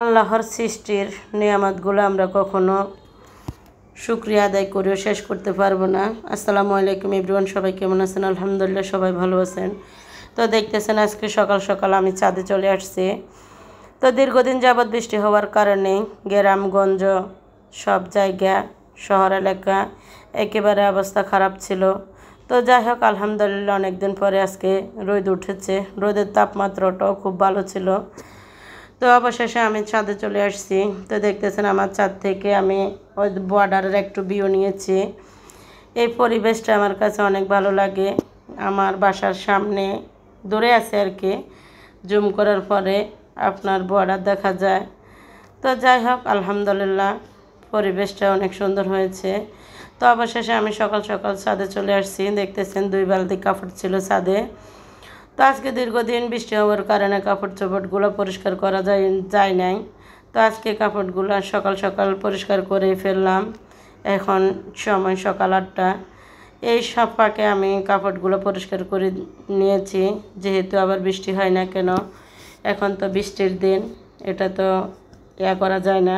আল্লাহর সৃষ্টির নিয়ামতগুলো আমরা কখনো শুকরিয়া আদায় করেও শেষ করতে পারবো না। আসসালামু আলাইকুম এভরিওয়ান, সবাই কেমন আছেন? আলহামদুলিল্লাহ সবাই ভালো আছেন। তো দেখতেছেন আজকে সকাল সকাল আমি ছাদে চলে আসছি। তো দীর্ঘদিন যাবৎ বৃষ্টি হওয়ার কারণে গ্রামগঞ্জ সব জায়গা শহর এলাকা একেবারে অবস্থা খারাপ ছিল। তো যাই হোক আলহামদুলিল্লাহ অনেকদিন পরে আজকে রোদ উঠেছে, রোদের তাপমাত্রাটাও খুব ভালো ছিল। তো অবশেষে আমি ছাদে চলে আসছি। তো দেখতেছেন আমার ছাদ থেকে আমি ওই বর্ডারের একটু ভিউ নিয়েছি। এই পরিবেশটা আমার কাছে অনেক ভালো লাগে। আমার বাসার সামনে দূরে আছে আর কি, জুম করার পরে আপনার বর্ডার দেখা যায়। তো যাই হোক আলহামদুলিল্লাহ পরিবেশটা অনেক সুন্দর হয়েছে। তো অবশেষে আমি সকাল সকাল ছাদে চলে আসছি। দেখতেছেন 2 বালতি কাপড় ছিল ছাদে। তো আজকে দীর্ঘদিন বৃষ্টি হওয়ার কারণে কাপড় চোপড়গুলো পরিষ্কার করা যায় নাই। তো আজকে কাপড়গুলো সকাল সকাল পরিষ্কার করে ফেললাম। এখন সময় সকাল 8টা। এই সব ফাঁকে আমি কাপড়গুলো পরিষ্কার করে নিয়েছি, যেহেতু আবার বৃষ্টি হয় না কেন, এখন তো বৃষ্টির দিন, এটা তো করা যায় না।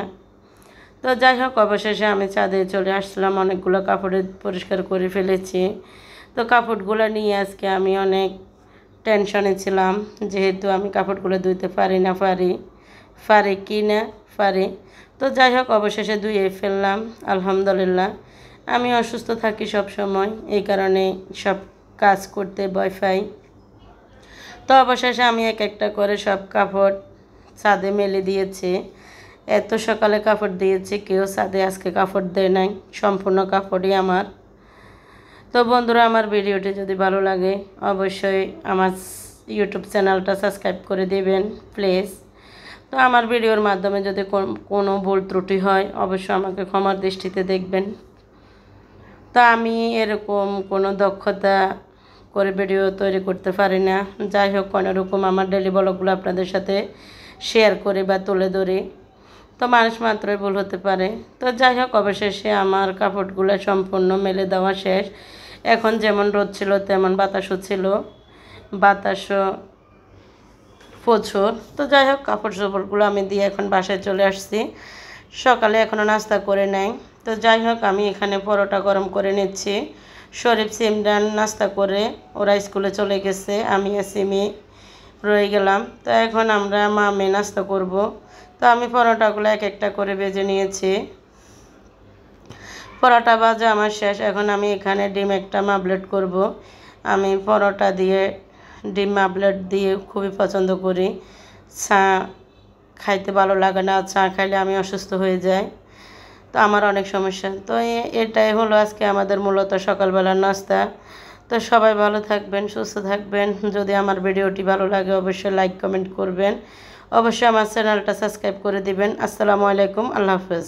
তো যাই হোক অবশেষে আমি ছাদে চলে আসলাম, অনেকগুলো কাপড়ে পরিষ্কার করে ফেলেছি। তো কাপড়গুলো নিয়ে আজকে আমি অনেক টেনশনে ছিলাম, যেহেতু আমি কাপড়গুলো ধুইতে পারি কি না পারি। তো যাই হোক অবশেষে ধুয়ে ফেললাম আলহামদুলিল্লাহ। আমি অসুস্থ থাকি সব সময়, এই কারণে সব কাজ করতে ভয় পাই। তো অবশেষে আমি এক একটা করে সব কাপড় ছাদে মেলে দিয়েছি। এত সকালে কাপড় দিয়েছি, কেউ ছাদে আজকে কাপড় দেয় নাই, সম্পূর্ণ কাপড়ই আমার। তো বন্ধুরা, আমার ভিডিওটি যদি ভালো লাগে অবশ্যই আমার ইউটিউব চ্যানেলটা সাবস্ক্রাইব করে দেবেন প্লিজ। তো আমার ভিডিওর মাধ্যমে যদি কোনো ভুল ত্রুটি হয় অবশ্যই আমাকে ক্ষমার দৃষ্টিতে দেখবেন। তো আমি এরকম কোনো দক্ষতা করে ভিডিও তৈরি করতে পারি না। যাই হোক কোনোরকম আমার ডেলি ব্লগগুলো আপনাদের সাথে শেয়ার করি বা তুলে ধরি। তো মানুষ মাত্রই ভুল হতে পারে। তো যাই হোক অবশেষে আমার কাপড়গুলো সম্পূর্ণ মেলে দেওয়া শেষ। এখন যেমন রোদ ছিল তেমন বাতাসও ছিল, বাতাসও প্রচুর। তো যাই হোক কাপড় চোপড়গুলো আমি দিয়ে এখন বাসায় চলে আসছি। সকালে এখনও নাস্তা করে নেই। তো যাই হোক আমি এখানে পরোটা গরম করে নিচ্ছি। শরীফ সিমরান নাস্তা করে ওরা স্কুলে চলে গেছে, আমি সিমি রয়ে গেলাম। তো এখন আমরা মা মেয়ে নাস্তা করব। তো আমি পরোটাগুলো এক একটা করে ভেজে নিয়েছি। পরোটা ভাজা আমার শেষ। এখন আমি এখানে ডিম একটা মাবলেট করব। আমি পরোটা দিয়ে ডিম মাবলেট দিয়ে খুবই পছন্দ করি। চা খাইতে ভালো লাগে না, চা খাইলে আমি অসুস্থ হয়ে যাই। তো আমার অনেক সমস্যা। তো এটাই হলো আজকে আমাদের মূলত সকালবেলার নাস্তা। তো সবাই ভালো থাকবেন, সুস্থ থাকবেন। যদি আমার ভিডিওটি ভালো লাগে অবশ্যই লাইক কমেন্ট করবেন, অবশ্যই আমার চ্যানেলটা সাবস্ক্রাইব করে দিবেন। আসসালামু আলাইকুম, আল্লাহ হাফেজ।